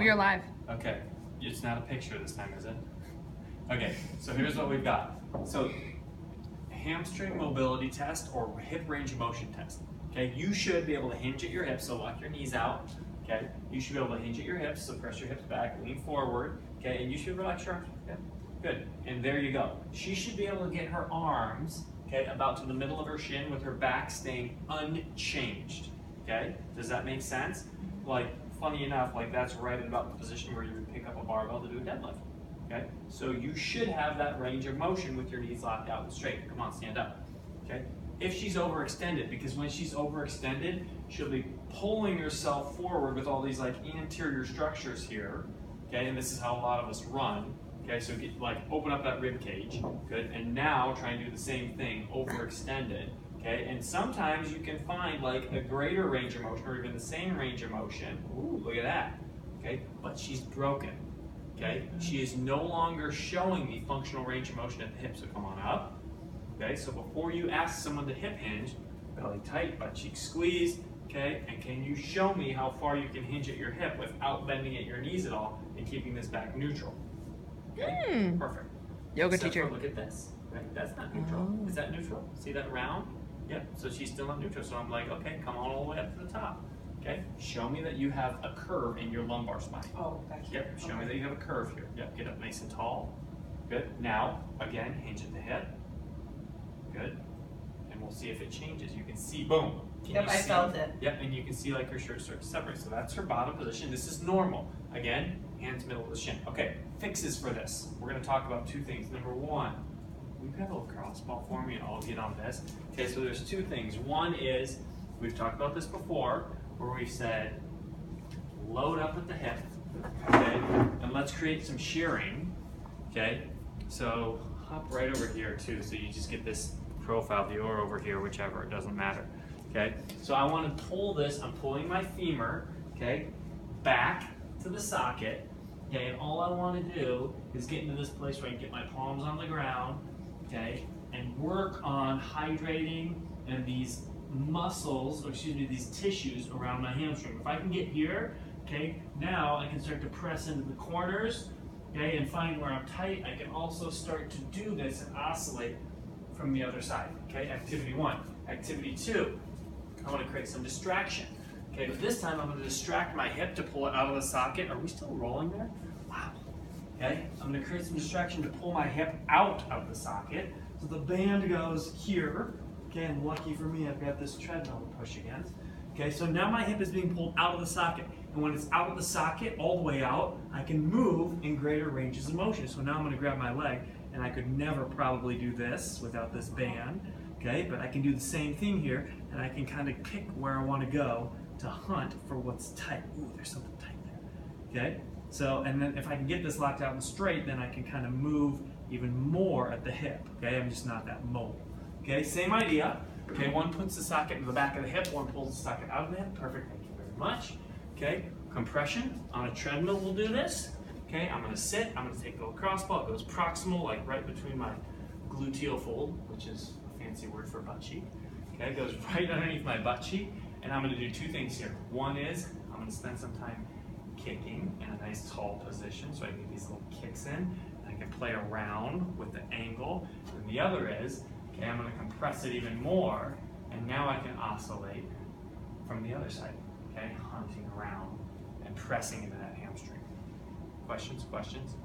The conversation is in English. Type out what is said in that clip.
You're live. Okay, it's not a picture this time, is it? Okay, so here's what we've got. So, hamstring mobility test or hip range of motion test. Okay, you should be able to hinge at your hips, so lock your knees out. Okay, you should be able to hinge at your hips, so press your hips back, lean forward. Okay, and you should relax your arms. Okay, good. And there you go. She should be able to get her arms, okay, about to the middle of her shin with her back staying unchanged. Okay, does that make sense? Like, funny enough, like that's right at about the position where you would pick up a barbell to do a deadlift. Okay, so you should have that range of motion with your knees locked out and straight. Come on, stand up. Okay, if she's overextended, because when she's overextended, she'll be pulling herself forward with all these like anterior structures here. Okay, and this is how a lot of us run. Okay, so get, like open up that rib cage. Good, and now try and do the same thing, overextended. Okay, and sometimes you can find like a greater range of motion or even the same range of motion. Ooh, look at that. Okay, but she's broken. Okay, she is no longer showing the functional range of motion at the hips. So come on up. Okay, so before you ask someone to hip hinge, belly tight, butt cheek squeeze. Okay, and can you show me how far you can hinge at your hip without bending at your knees at all and keeping this back neutral? Okay, perfect. Yoga Except teacher. for look at this. Right, that's not neutral. Is that neutral? See that round? Yep, so she's still not neutral. So I'm like, okay, come on all the way up to the top. Okay, show me that you have a curve in your lumbar spine. Oh, back here. Yep, show me that you have a curve here. Yep, get up nice and tall. Good. Now, again, hinge at the hip. Good. And we'll see if it changes. You can see, boom. Can Yep, you I see? felt it. Yep, and you can see like her shirt starts to separate. So that's her bottom position. This is normal. Again, hands middle of the shin. Okay, fixes for this. We're going to talk about two things. Number one, we've got a little crossball for me and I'll get on this. Okay, so there's two things. One is, we've talked about this before, where we said, load up at the hip, okay, and let's create some shearing, okay? So hop right over here too, so you just get this profile view, or over here, whichever, it doesn't matter, okay? So I want to pull this, I'm pulling my femur, okay, back to the socket, okay, and all I want to do is get into this place where I can get my palms on the ground, okay, and work on hydrating and these muscles, or excuse me, these tissues around my hamstring. If I can get here, okay, now I can start to press into the corners, okay, and find where I'm tight. I can also start to do this and oscillate from the other side, okay? Activity one. Activity two, I want to create some distraction, okay, but this time I'm going to distract my hip to pull it out of the socket. Are we still rolling there? Wow. Okay, I'm going to create some distraction to pull my hip out of the socket. So the band goes here. Okay, and lucky for me, I've got this treadmill to push against. Okay, so now my hip is being pulled out of the socket. And when it's out of the socket, all the way out, I can move in greater ranges of motion. So now I'm gonna grab my leg, and I could never probably do this without this band. Okay, but I can do the same thing here, and I can kind of pick where I wanna go to hunt for what's tight. Ooh, there's something tight there. Okay, so, and then if I can get this locked out and straight, then I can kind of move even more at the hip. Okay, I'm just not that mobile. Okay, same idea. Okay, one puts the socket in the back of the hip, one pulls the socket out of the hip. Perfect, thank you very much. Okay, compression on a treadmill will do this. Okay, I'm gonna sit, I'm gonna take the crossball, it goes proximal, like right between my gluteal fold, which is a fancy word for butt cheek. Okay, it goes right underneath my butt cheek, and I'm gonna do two things here. One is, I'm gonna spend some time kicking in a nice tall position, so I can get these little kicks in, and I can play around with the angle. And the other is, okay, I'm going to compress it even more, and now I can oscillate from the other side, okay, hunting around and pressing into that hamstring. Questions, questions?